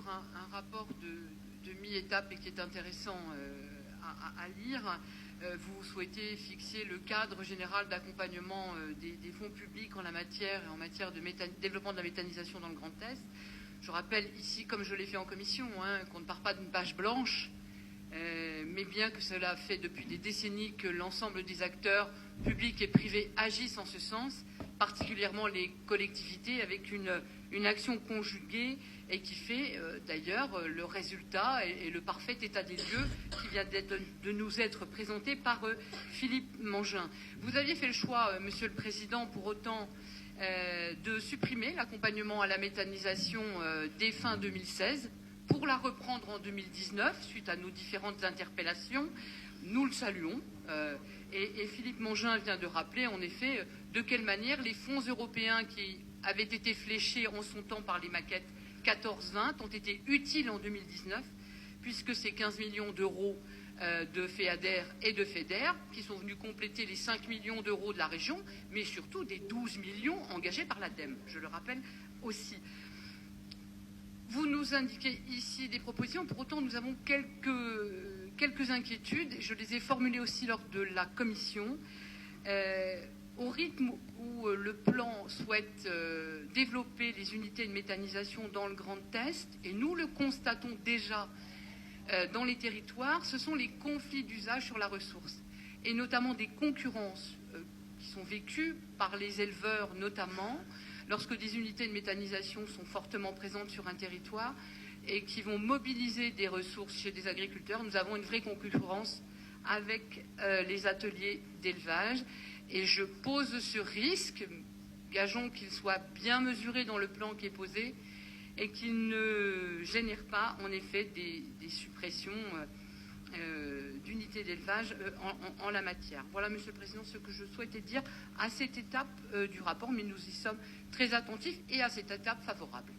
sur un rapport de mi-étape et qui est intéressant à lire. Vous souhaitez fixer le cadre général d'accompagnement des fonds publics en la matière et en matière de développement de la méthanisation dans le Grand Est. Je rappelle ici, comme je l'ai fait en commission, qu'on ne part pas d'une page blanche, mais bien que cela fait depuis des décennies que l'ensemble des acteurs publics et privés agissent en ce sens, particulièrement les collectivités, avec une action conjuguée et qui fait d'ailleurs le résultat et le parfait état des lieux qui vient de nous être présenté par Philippe Mangin. Vous aviez fait le choix, Monsieur le Président, pour autant de supprimer l'accompagnement à la méthanisation dès fin 2016 pour la reprendre en 2019 suite à nos différentes interpellations. Nous le saluons et Philippe Mangin vient de rappeler en effet de quelle manière les fonds européens qui avaient été fléchés en son temps par les maquettes 14-20 ont été utiles en 2019 puisque ces 15 millions d'euros de FEADER et de FEDER qui sont venus compléter les 5 millions d'euros de la région, mais surtout des 12 millions engagés par l'ADEME, je le rappelle aussi. Vous nous indiquez ici des propositions, pour autant nous avons quelques inquiétudes, je les ai formulées aussi lors de la commission. Au rythme où le plan souhaite développer les unités de méthanisation dans le Grand Est, et nous le constatons déjà dans les territoires, ce sont les conflits d'usage sur la ressource, et notamment des concurrences qui sont vécues par les éleveurs notamment, lorsque des unités de méthanisation sont fortement présentes sur un territoire et qui vont mobiliser des ressources chez des agriculteurs. Nous avons une vraie concurrence avec les ateliers d'élevage. Et je pose ce risque, gageons qu'il soit bien mesuré dans le plan qui est posé et qu'il ne génère pas en effet des suppressions d'unités d'élevage en la matière. Voilà, Monsieur le Président, ce que je souhaitais dire à cette étape du rapport, mais nous y sommes très attentifs et à cette étape favorable.